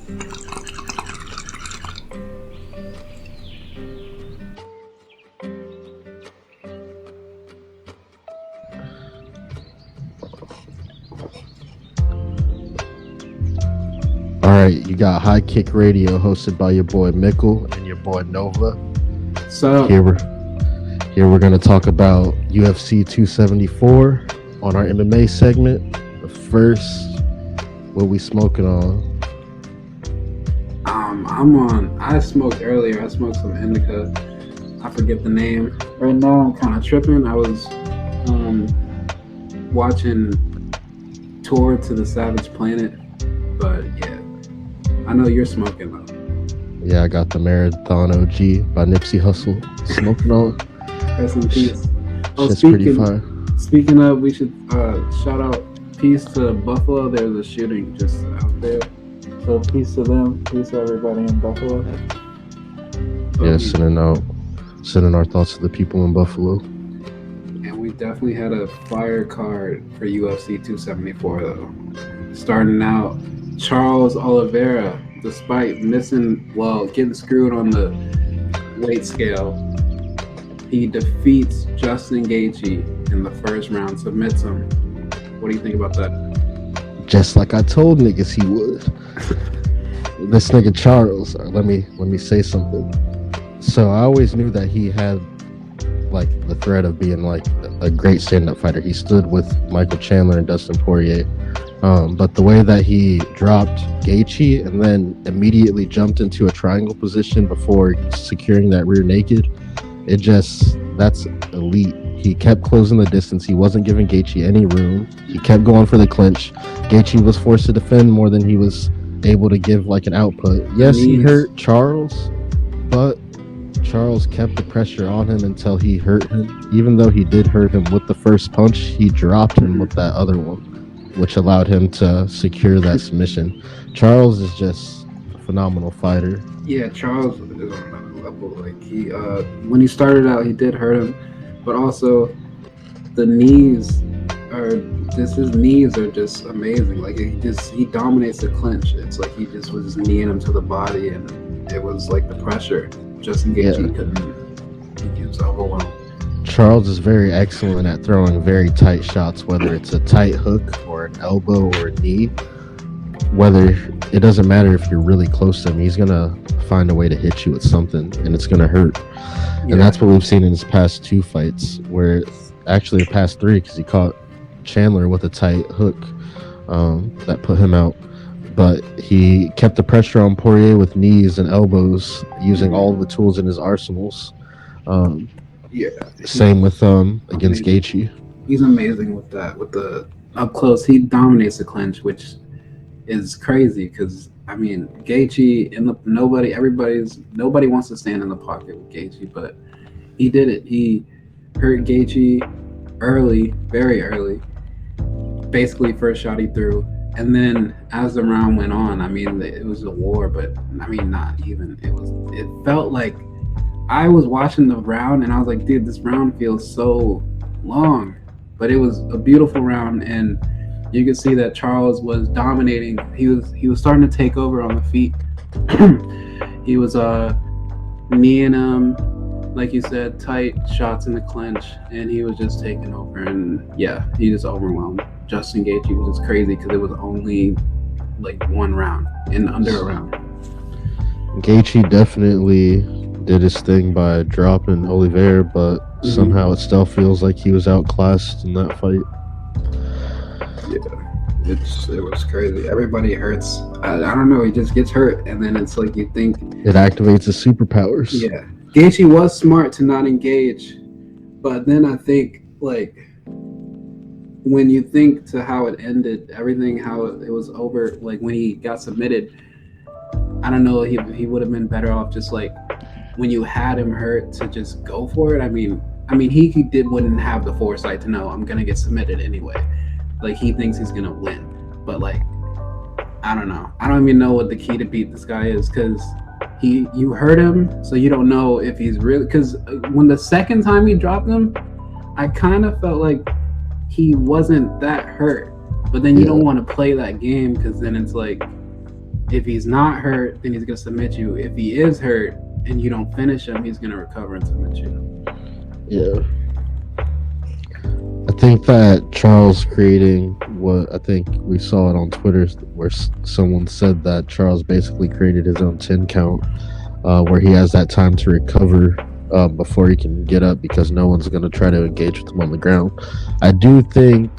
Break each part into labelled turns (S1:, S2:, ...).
S1: All right, you got High Kick Radio hosted by your boy Mickle and your boy Nova.
S2: So
S1: Here we're gonna talk about UFC 274 on our MMA segment. But first, what we smoking on?
S2: I smoked earlier. I smoked some indica. I forget the name. Right now I'm kind of tripping. I was watching Tour to the Savage Planet, but yeah, I know you're smoking though.
S1: Yeah, I got the Marathon OG by Nipsey Hussle. Smoking on.
S2: Rest in peace.
S1: Shit's pretty fire.
S2: Speaking of, we should shout out peace to Buffalo. There's a shooting just out there. So peace to them. Peace to everybody in Buffalo.
S1: Yeah, sending our thoughts to the people in Buffalo.
S2: And we definitely had a fire card for UFC 274 though. Starting out, Charles Oliveira, despite getting screwed on the weight scale, he defeats Justin Gaethje in the first round, submits him. What do you think about that?
S1: Just like I told niggas he would. This nigga Charles, let me say something. So I always knew that he had like the threat of being like a great stand-up fighter. He stood with Michael Chandler and Dustin Poirier. But the way that he dropped Gaethje and then immediately jumped into a triangle position before securing that rear naked, that's elite. He kept closing the distance. He wasn't giving Gaethje any room. He kept going for the clinch. Gaethje was forced to defend more than he was able to give like an output. Yes, he hurt Charles, but Charles kept the pressure on him until he hurt him. Even though he did hurt him with the first punch, he dropped him with that other one, which allowed him to secure that submission. Charles is just a phenomenal fighter.
S2: Yeah, Charles is on another level. Like when he started out, he did hurt him, but also his knees are just amazing. Like he dominates the clinch. It's like he just was kneeing him to the body, and it was like the pressure. Justin Gaethje couldn't. He was overwhelmed.
S1: Charles is very excellent at throwing very tight shots, whether it's a tight hook or an elbow or a knee. It doesn't matter if you're really close to him, he's gonna find a way to hit you with something, and it's gonna hurt. Yeah. And that's what we've seen in his past two fights, where actually the past three, because he caught Chandler with a tight hook that put him out. But he kept the pressure on Poirier with knees and elbows, using all of the tools in his arsenals. Same with against Gaethje.
S2: He's amazing with that. With the up close, he dominates the clinch, which is crazy because I mean Gaethje nobody wants to stand in the pocket with Gaethje, but he did it. He hurt Gaethje early, very early. Basically, first shot he threw. And then as the round went on, I mean, it was a war, but I mean, not even. It felt like I was watching the round and I was like, dude, this round feels so long. But it was a beautiful round, and you could see that Charles was dominating. He was starting to take over on the feet. He was kneeing him, like you said, tight shots in the clinch, and he was just taking over. And yeah, he just overwhelmed Justin Gaethje, which is crazy because it was only like one round, in under a round.
S1: Gaethje definitely did his thing by dropping Oliveira, but somehow it still feels like he was outclassed in that fight.
S2: Yeah, it was crazy. Everybody hurts. I don't know. He just gets hurt, and then it's like you think
S1: it activates his superpowers.
S2: Yeah, Gaethje was smart to not engage, but then I think like when you think to how it ended, everything how it was over, like when he got submitted, I don't know. He would have been better off just like when you had him hurt to just go for it. I mean he wouldn't have the foresight to know I'm gonna get submitted anyway. Like he thinks he's gonna win, but like I don't know. I don't even know what the key to beat this guy is because you hurt him, so you don't know if he's really. Because when the second time he dropped him, I kind of felt like he wasn't that hurt, but then you don't want to play that game because then it's like If he's not hurt, then he's gonna submit you. If he is hurt and you don't finish him, he's gonna recover and submit you.
S1: Yeah. I think that Charles creating what I think we saw it on Twitter where someone said that Charles basically created his own 10 count where he has that time to recover before he can get up because no one's going to try to engage with him on the ground. I do think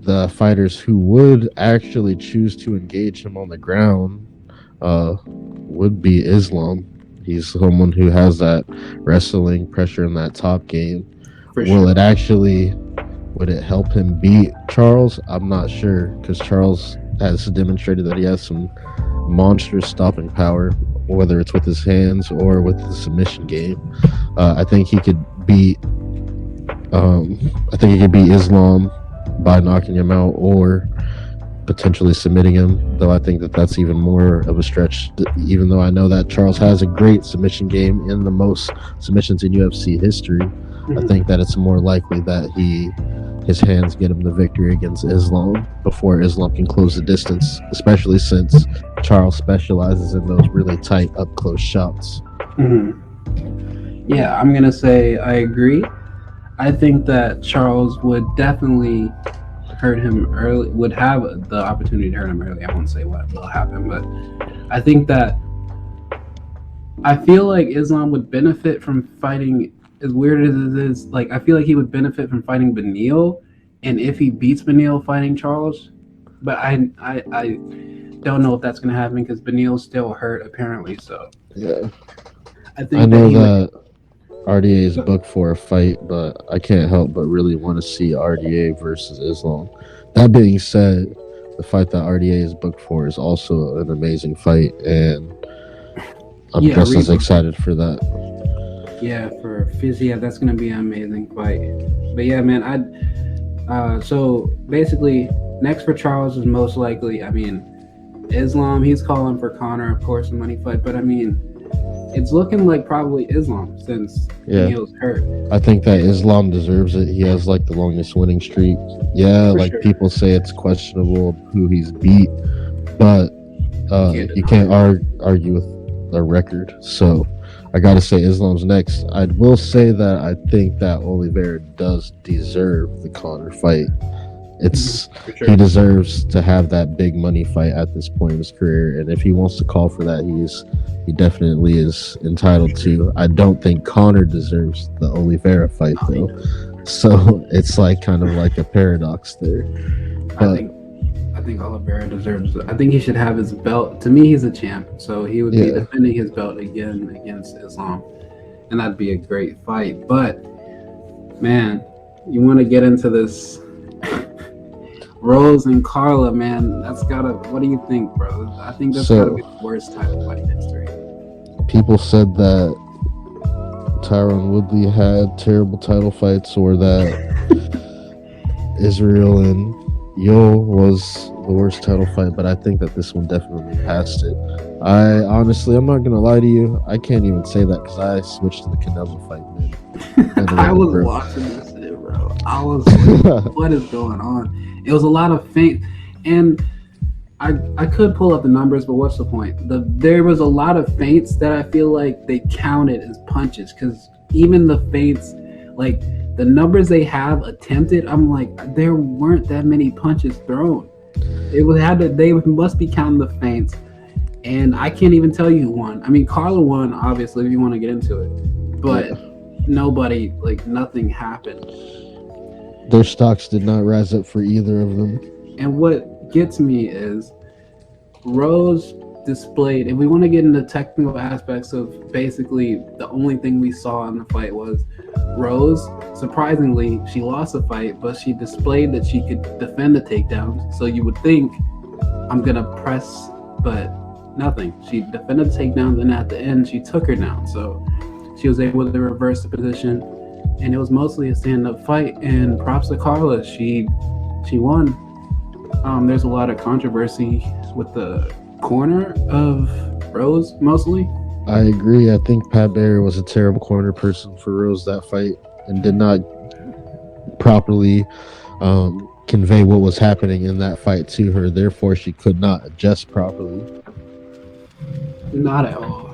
S1: the fighters who would actually choose to engage him on the ground would be Islam. He's someone who has that wrestling pressure in that top game.
S2: For
S1: Will
S2: sure.
S1: it actually, would it help him beat Charles? I'm not sure because Charles has demonstrated that he has some monstrous stopping power, whether it's with his hands or with the submission game. I think he could beat. I think he could beat Islam by knocking him out or potentially submitting him. Though I think that that's even more of a stretch. Even though I know that Charles has a great submission game in the most submissions in UFC history. I think that it's more likely that his hands get him the victory against Islam before Islam can close the distance, especially since Charles specializes in those really tight up close shots.
S2: Yeah, I'm gonna say I agree. I think that Charles would definitely hurt him early. Would have the opportunity to hurt him early. I won't say what will happen, but I think that I feel like Islam would benefit from fighting. As weird as it is, like I feel like he would benefit from fighting Beneil, and if he beats Beneil fighting Charles, but I don't know if that's gonna happen because Beneil's still hurt apparently. So
S1: Yeah,
S2: I think
S1: I know
S2: he
S1: that RDA is booked for a fight, but I can't help but really want to see RDA versus Islam. That being said, the fight that RDA is booked for is also an amazing fight, and I'm just as excited for that.
S2: Yeah, for Fizz, yeah, that's gonna be an amazing fight. But yeah, man, so basically, next for Charles is most likely. I mean, Islam. He's calling for Conor, of course, a money fight. But I mean, it's looking like probably Islam since Neil's hurt.
S1: I think that Islam deserves it. He has like the longest winning streak. Yeah, for sure. People say it's questionable who he's beat, but you can't argue with a record. So I gotta say Islam's next. I will say that I think that Oliveira does deserve the Conor fight. It's sure. He deserves to have that big money fight at this point in his career, and if he wants to call for that, he definitely is entitled to. I don't think Conor deserves the Oliveira fight though, so it's like kind of like a paradox there. But
S2: I think Oliveira deserves it. I think he should have his belt. To me, he's a champ, so he would be defending his belt again against Islam, and that'd be a great fight. But man, you want to get into this Rose and Carla, man? That's gotta. What do you think, bro? I think that's gotta be the worst title fight in history.
S1: People said that Tyron Woodley had terrible title fights, or that Israel and Yo was the worst title fight, but I think that this one definitely passed it. I'm not gonna lie to you, I can't even say that because I switched to the Canelo fight, man.
S2: I was watching this shit, bro. I was like, what is going on? It was a lot of feint, and I could pull up the numbers, but what's the point? There was a lot of feints that I feel like they counted as punches, because even the feints, like the numbers they have attempted, I'm like, there weren't that many punches thrown. They must be counting the feints, and I can't even tell you who won. I mean, Carla won, obviously, if you want to get into it, but nobody, like, nothing happened.
S1: Their stocks did not rise up for either of them.
S2: And what gets me is Rose displayed, if we want to get into technical aspects of basically the only thing we saw in the fight was Rose, surprisingly, she lost the fight, but she displayed that she could defend the takedowns. So you would think, I'm going to press, but nothing. She defended the takedowns, and at the end, she took her down. So she was able to reverse the position, and it was mostly a stand-up fight, and props to Carla. She won. There's a lot of controversy with the corner of Rose, mostly.
S1: I agree. I think Pat Barry was a terrible corner person for Rose that fight and did not properly convey what was happening in that fight to her. Therefore, she could not adjust properly.
S2: Not at all.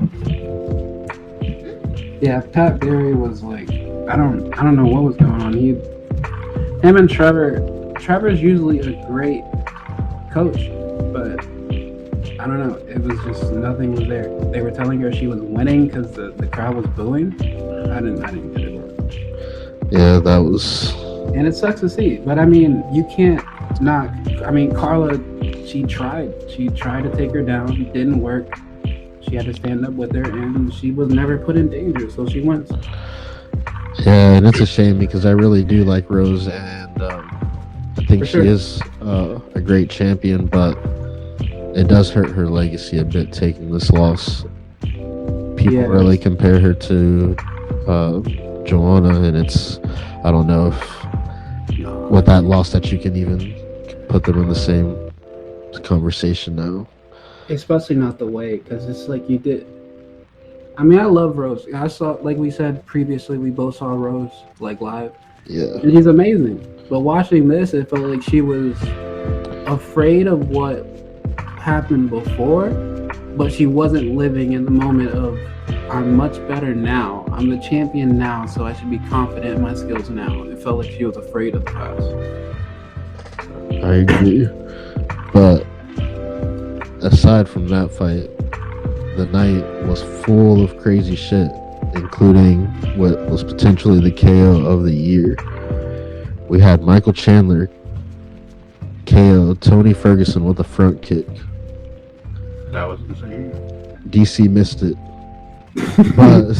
S2: Yeah, Pat Barry was like, I don't know what was going on. Him and Trevor's usually a great coach, but I don't know. It was just nothing was there. They were telling her she was winning because the crowd was booing. I didn't get it.
S1: Yeah, that was.
S2: And it sucks to see, but I mean, you can't not. I mean, Carla, she tried to take her down. It didn't work. She had to stand up with her, and she was never put in danger, so she wins.
S1: Yeah, and it's a shame because I really do like Rose, and I think she is a great champion, but it does hurt her legacy a bit taking this loss. People really compare her to Joanna, and I don't know if with that loss that you can even put them in the same conversation now.
S2: Especially not the way, because it's like you did. I mean, I love Rose. I saw, like we said previously, we both saw Rose like live.
S1: Yeah.
S2: And she's amazing. But watching this, it felt like she was afraid of what happened before, but she wasn't living in the moment of, I'm much better now. I'm the champion now, so I should be confident in my skills now. It felt like she was afraid of the past.
S1: I agree. But aside from that fight, the night was full of crazy shit, including what was potentially the KO of the year. We had Michael Chandler KO Tony Ferguson with a front kick.
S2: That was insane.
S1: DC missed it. But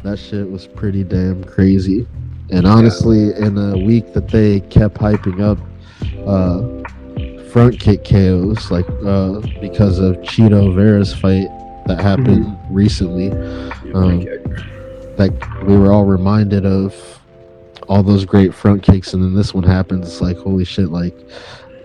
S1: that shit was pretty damn crazy. And honestly, in a week that they kept hyping up front kick KOs, like because of Chito Vera's fight that happened recently, like we were all reminded of all those great front kicks, and then this one happens. It's like, holy shit, like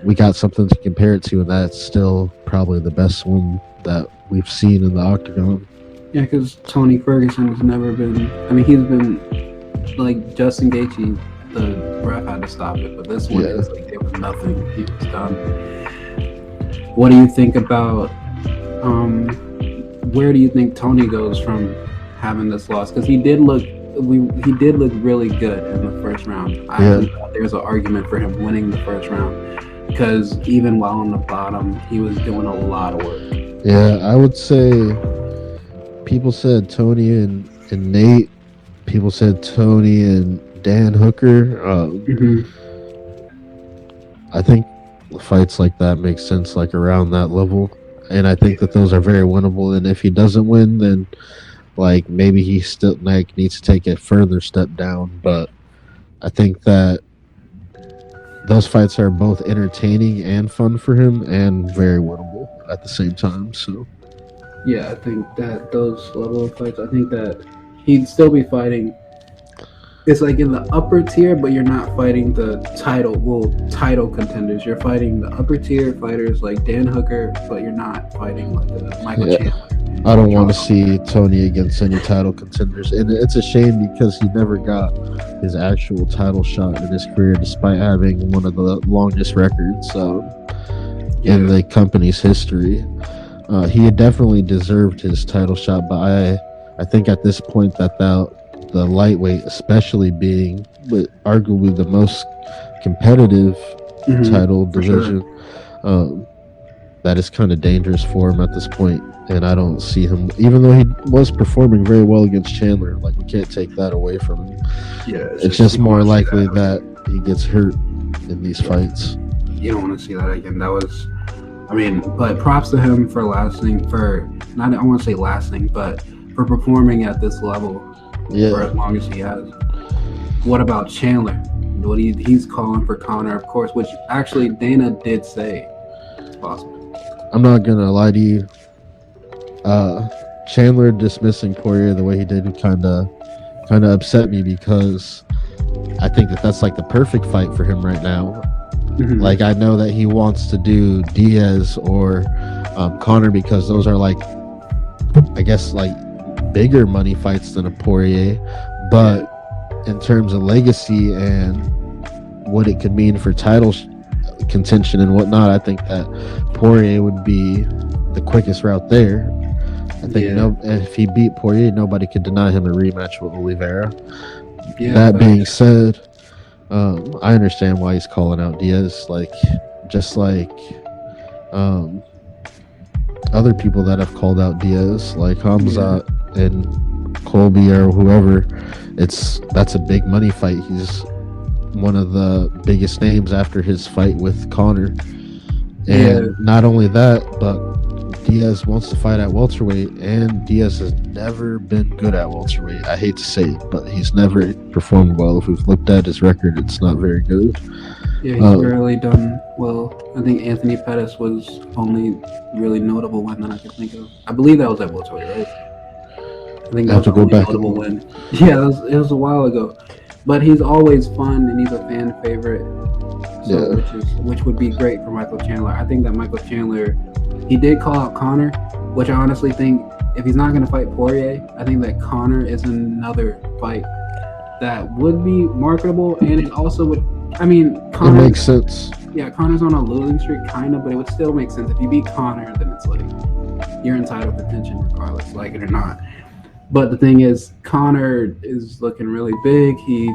S1: we got something to compare it to, and that's still probably the best one that we've seen in the octagon.
S2: Yeah, because Tony Ferguson has never been. I mean, he's been like Justin Gaethje. The ref had to stop it, but this one is like it was nothing. He was done. What do you think about? Where do you think Tony goes from having this loss? Because he did look really good in the first round. I thought there's an argument for him winning the first round because even while on the bottom, he was doing a lot of work.
S1: Yeah, I would say people said Tony and Nate. People said Tony and Dan Hooker. I think fights like that make sense, like around that level, and I think that those are very winnable. And if he doesn't win, then like maybe he still like needs to take a further step down. But I think that those fights are both entertaining and fun for him, and very winnable at the same time. So
S2: yeah, I think that those level of fights, I think that he'd still be fighting. It's like in the upper tier, but you're not fighting the title contenders. You're fighting the upper tier fighters like Dan Hooker, but you're not fighting like the Michael Chandler.
S1: I don't want to see Tony against any title contenders, and it's a shame because he never got his actual title shot in his career, despite having one of the longest records in the company's history. He had definitely deserved his title shot, but I think at this point that the lightweight, especially being arguably the most competitive title division, that is kind of dangerous for him at this point. And I don't see him, even though he was performing very well against Chandler, like we can't take that away from him. Yeah, it's just more likely that he gets hurt in these fights.
S2: You don't want to see that again. That was, I mean, but props to him for lasting, I want to say lasting, but for performing at this level for as long as he has. What about Chandler? He's calling for Conor, of course, which actually Dana did say it's possible.
S1: I'm not gonna lie to you. Chandler dismissing Poirier the way he did kind of upset me, because I think that's like the perfect fight for him right now. Like, I know that he wants to do Diaz or Conor because those are like, I guess, like bigger money fights than a Poirier, but in terms of legacy and what it could mean for title contention and whatnot, I think that Poirier would be the quickest route there. I think if he beat Poirier, nobody could deny him a rematch with Oliveira. That being said, I understand why he's calling out Diaz, just like other people that have called out Diaz, like Hamzat and Colby or whoever. That's a big money fight. He's one of the biggest names after his fight with Conor. And not only that, but Diaz wants to fight at welterweight, and Diaz has never been good at welterweight. I hate to say it, but he's never performed well. If we've looked at his record, it's not very good.
S2: Yeah, he's rarely done well. I think Anthony Pettis was only really notable one that I could think of. I believe that was at welterweight, right? I think that was the only notable win. Yeah, it was a while ago. But he's always fun, and he's a fan favorite. So, which would be great for Michael Chandler. I think that Michael Chandler, he did call out Conor, which I honestly think if he's not going to fight Poirier, I think that Conor is another fight that would be marketable, and it also would. I mean, Conor,
S1: it makes sense.
S2: Yeah, Conor's on a losing streak, kind of, but it would still make sense if you beat Conor. Then it's like you're in title contention regardless, like it or not. But the thing is, Conor is looking really big. He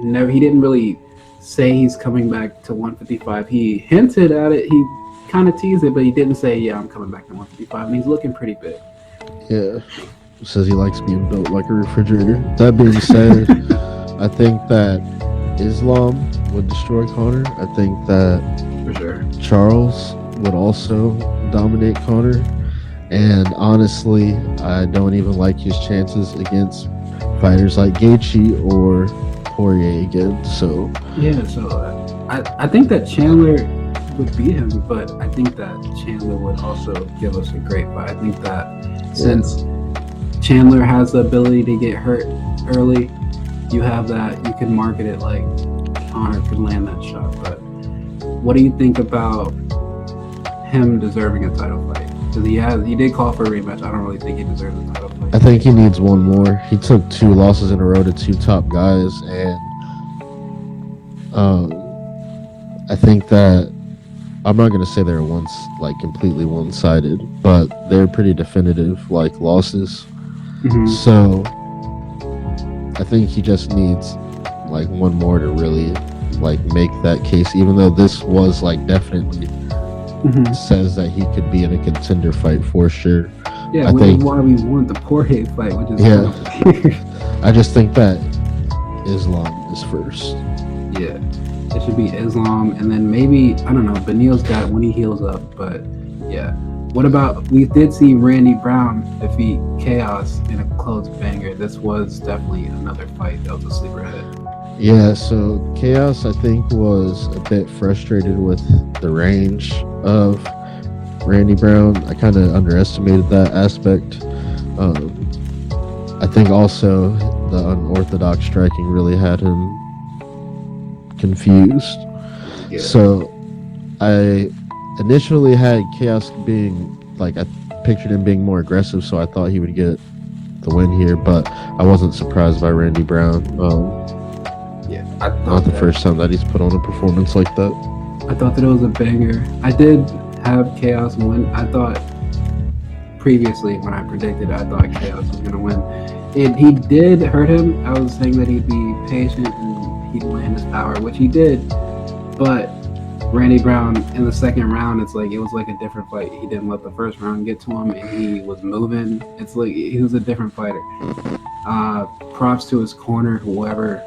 S2: didn't really say he's coming back to 155. He hinted at it. He kind of teased it, but he didn't say, "Yeah, I'm coming back to 155." And he's looking pretty big.
S1: Yeah, says he likes being built like a refrigerator. That being said, I think that Islam would destroy Conor. I think that
S2: for sure
S1: Charles would also dominate Conor. And honestly, I don't even like his chances against fighters like Gaethje or Poirier again. So
S2: I think that Chandler would beat him, but I think that Chandler would also give us a great fight. I think that since Chandler has the ability to get hurt early, you have that, you can market it like Conor could land that shot. But what do you think about him deserving a title fight? Because he did call for a rematch. I don't really think he deserves a title fight.
S1: I think he needs one more. He took 2 losses in a row to 2 top guys, and I think that I'm not gonna say they're completely one-sided, but they're pretty definitive losses. Mm-hmm. So I think he just needs one more to really make that case. Even though this was definitely. Mm-hmm. Says that he could be in a contender fight for sure.
S2: Yeah, which is why we want the Poirier fight, which is
S1: I just think that Islam is first.
S2: Yeah, it should be Islam, and then maybe I don't know. Beneil's got when he heals up, but yeah. What about we did see Randy Brown defeat Chaos in a close banger. This was definitely another fight that was a sleeper hit.
S1: Yeah, so Chaos, I think, was a bit frustrated with the range of Randy Brown. I kind of underestimated that aspect. I think also the unorthodox striking really had him confused. Yeah. So I initially had Chaos being, I pictured him being more aggressive, so I thought he would get the win here, but I wasn't surprised by Randy Brown. Not the first time that he's put on a performance like that.
S2: I thought that it was a banger. I did have Chaos win. I thought previously when I predicted, I thought Chaos was going to win. He did hurt him. I was saying that he'd be patient and he'd land his power, which he did. But Randy Brown in the second round, it was like a different fight. He didn't let the first round get to him, and he was moving. It's like he was a different fighter. Props to his corner, whoever.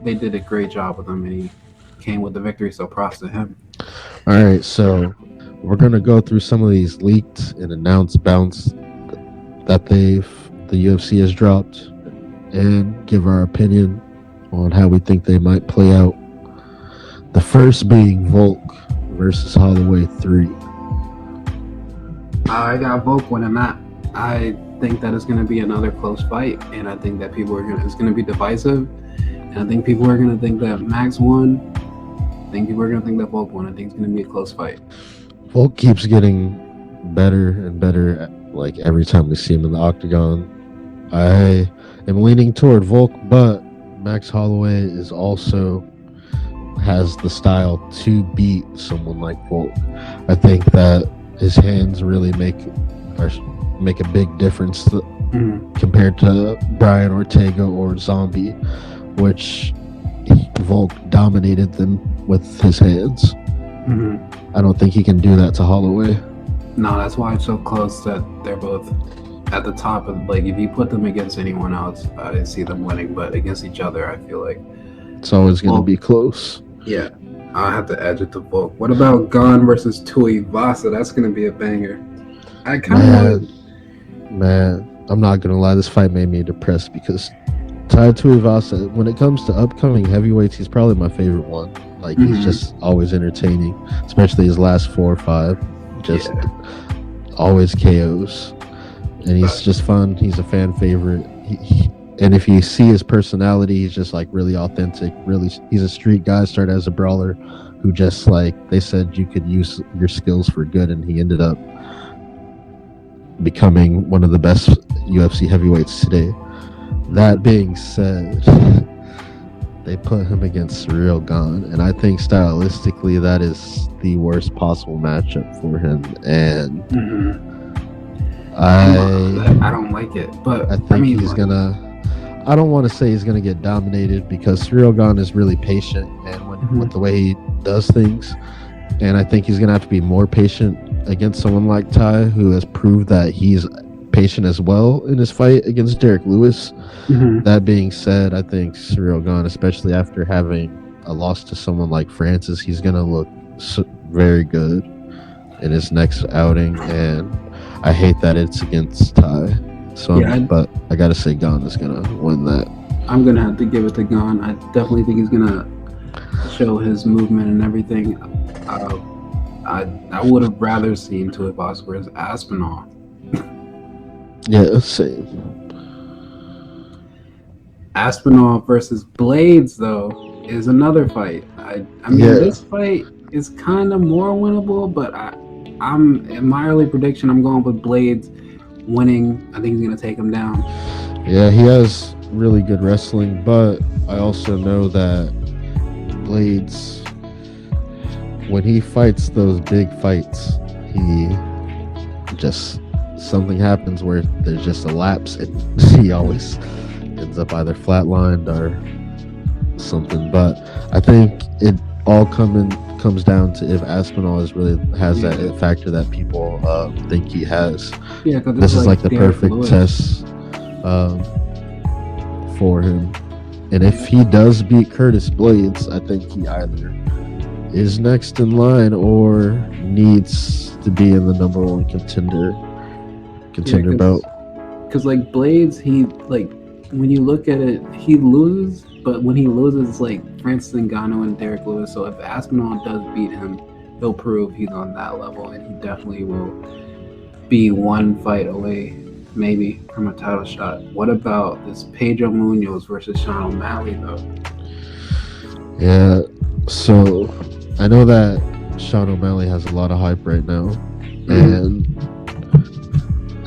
S2: They did a great job with him, and he came with the victory, so props to him.
S1: All right, so we're going to go through some of these leaked and announced bouts that the UFC has dropped and give our opinion on how we think they might play out. The first being Volk versus Holloway 3.
S2: I got Volk winning that. I think that it's going to be another close fight, and I think that it's going to be divisive. And I think people are going to think that Max won. I think people are going to think that Volk won. I think it's going to be a close fight.
S1: Volk keeps getting better and better, every time we see him in the octagon. I am leaning toward Volk, but Max Holloway is also has the style to beat someone like Volk. I think that his hands really make a big difference compared to Brian Ortega or Zombie, which Volk dominated them with his hands. I don't think he can do that to Holloway.
S2: No, that's why it's so close that they're both at the top of, like, if you put them against anyone else, I see them winning, but against each other, I feel like
S1: it's always going to be close.
S2: Yeah, I'll have to edge it to Volk. What about Gon versus Tuivasa? That's going to be a banger. I kind of
S1: Man, I'm not going to lie, this fight made me depressed because Tai Tuivasa, when it comes to upcoming heavyweights, he's probably my favorite one. Like, he's just always entertaining, especially his last 4 or 5. Just always KOs. And he's just fun. He's a fan favorite. And if you see his personality, he's just like really authentic. Really, he's a street guy. Started as a brawler, who just like they said you could use your skills for good, and he ended up becoming one of the best UFC heavyweights today. That being said, they put him against Ciryl Gane, and I think stylistically that is the worst possible matchup for him. And
S2: I don't like it, but
S1: I think he's gonna. I don't want to say he's gonna get dominated because Ciryl Gane is really patient and with the way he does things, and I think he's gonna have to be more patient against someone like Tai, who has proved that he's patient as well in his fight against Derek Lewis. That being said, I think Ciryl Gane, especially after having a loss to someone like Francis, he's gonna look very good in his next outing, and I hate that it's against Tai. So, but I gotta say, Gane is gonna win that.
S2: I'm gonna have to give it to Gane. I definitely think he's gonna show his movement and everything. I would have rather seen Tuivasa versus Aspinall.
S1: Yeah, same.
S2: Aspinall versus Blades, though, is another fight. I mean, this fight is kind of more winnable, but I'm in my early prediction, I'm going with Blades winning. I think he's gonna take him down.
S1: Yeah, he has really good wrestling, but I also know that Blades, when he fights those big fights, he just something happens where there's just a lapse, and he always ends up either flatlined or something. But I think it all comes down to if Aspinall has that factor that people think he has.
S2: Yeah,
S1: this is like the perfect test for him. And if he does beat Curtis Blades, I think he either is next in line or needs to be in the number 1 contender belt.
S2: Because like Blades, he like when you look at it, he loses, but when he loses, it's like Francis Ngannou and Derek Lewis. So if Aspinall does beat him, he'll prove he's on that level, and he definitely will be one fight away, maybe, from a title shot. What about this Pedro Munoz versus Sean O'Malley, though?
S1: Yeah, so I know that Sean O'Malley has a lot of hype right now, and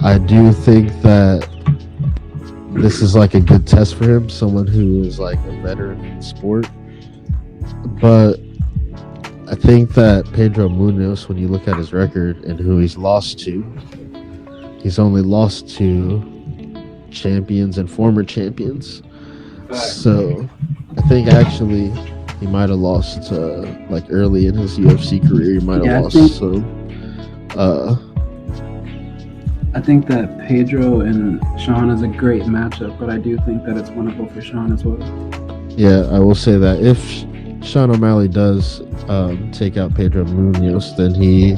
S1: I do think that this is like a good test for him, someone who is like a veteran in the sport. But I think that Pedro Munoz, when you look at his record and who he's lost to, he's only lost to champions and former champions. So I think actually he might have lost like early in his UFC career. He might have lost.
S2: I think that Pedro and Sean is a great matchup, but I do think that it's winnable for Sean as well.
S1: Yeah, I will say that if Sean O'Malley does take out Pedro Munoz, then he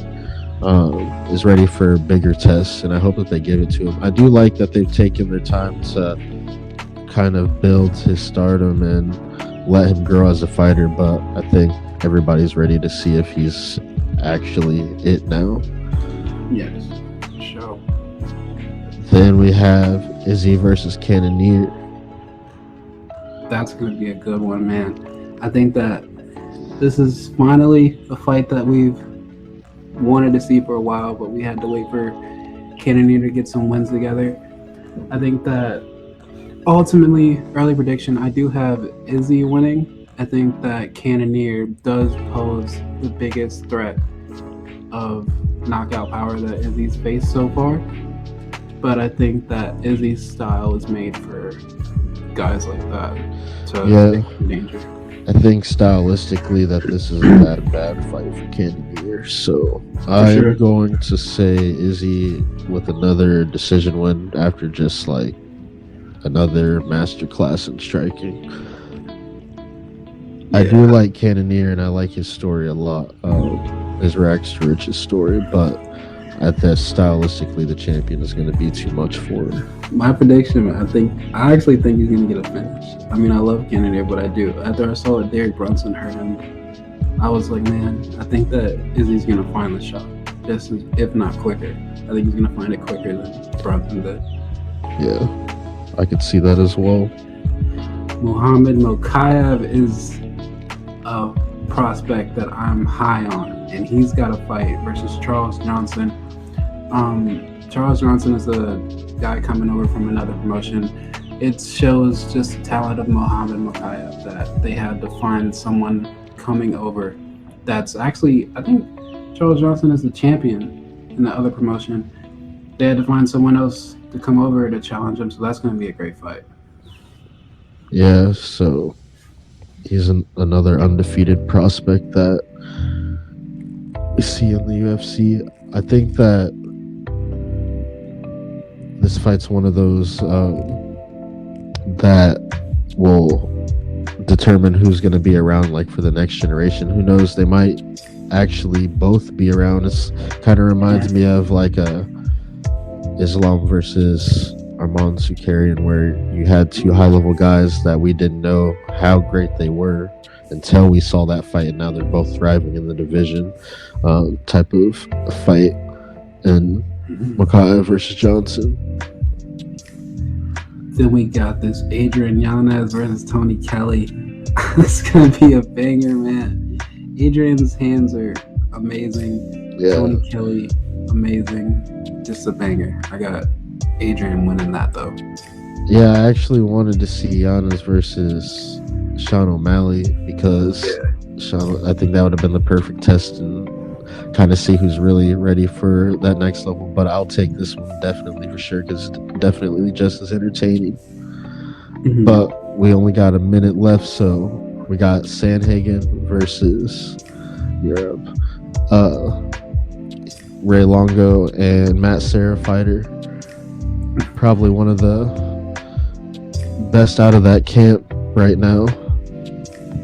S1: is ready for bigger tests, and I hope that they give it to him. I do like that they've taken their time to kind of build his stardom and let him grow as a fighter, but I think everybody's ready to see if he's actually it now.
S2: Yes, sure.
S1: Then we have Izzy versus Cannonier.
S2: That's going to be a good one, man. I think that this is finally a fight that we've wanted to see for a while, but we had to wait for Cannonier to get some wins together. I think that ultimately, early prediction, I do have Izzy winning, I think that Cannoneer does pose the biggest threat of knockout power that Izzy's faced so far. But I think that Izzy's style is made for guys like that to
S1: Yeah,
S2: take danger.
S1: I think stylistically that this is a bad fight for Cannonier. So I'm
S2: sure.
S1: going to say Izzy with another decision win after just like another masterclass in striking. I do like Cannonier and I like his story a lot. His rags to riches story, but at that stylistically the champion is going to be too much for him.
S2: My prediction, I actually think he's gonna get a finish. I mean, I love Cannoneer, but I do. After I saw that Derek Brunson hurt him, I was like, man, I think that Izzy's gonna find the shot, just if not quicker. I think he's gonna find it quicker than Brunson did.
S1: Yeah, I could see that as well.
S2: Muhammad Mokaev is a prospect that I'm high on, and he's got a fight versus Charles Johnson. Charles Johnson is a guy coming over from another promotion. It shows just the talent of Muhammad Mokaev that they had to find someone coming over that's actually, I think Charles Johnson is the champion in the other promotion. They had to find someone else to come over to challenge him, so that's going to be a great fight.
S1: Yeah, so he's another undefeated prospect that we see in the UFC. I think that this fight's one of those that will determine who's going to be around like for the next generation. Who knows, they might actually both be around. It kind of reminds me of like a Islam versus Arman Sukarian, where you had two high-level guys that we didn't know how great they were until we saw that fight, and now they're both thriving in the division type of fight. And Mokaev versus Johnson.
S2: Then we got this Adrian Yanez versus Tony Kelly. It's gonna be a banger, man. Adrian's hands are amazing.
S1: Yeah.
S2: Tony Kelly, amazing. Just a banger. I got Adrian winning that though.
S1: Yeah, I actually wanted to see Yanez versus Sean O'Malley because I think that would have been the perfect test and kind of see who's really ready for that next level. But I'll take this one definitely for sure because it's definitely just as entertaining.
S2: Mm-hmm.
S1: But we only got a minute left, so we got Sandhagen versus Europe. Ray Longo and Matt Serra fighter. Probably one of the best out of that camp right now.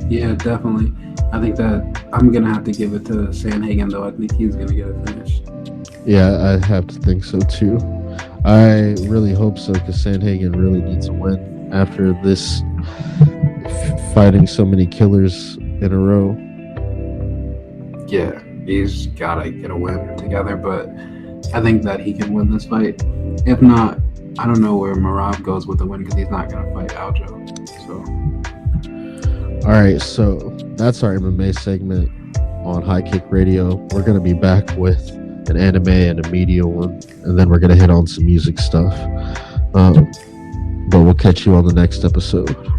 S2: Yeah, definitely. I think that I'm gonna have to give it to Sandhagen though. I think he's gonna get it finished.
S1: Yeah, I have to think so too. I really hope so because Sandhagen really needs a win after this fighting so many killers in a row.
S2: Yeah, he's gotta get a win together, but I think that he can win this fight. If not, I don't know where Merab goes with the win because he's not gonna fight Aljo. So,
S1: all right, so that's our MMA segment on High Kick Radio. We're gonna be back with an anime and a media one, and then we're gonna hit on some music stuff. But we'll catch you on the next episode.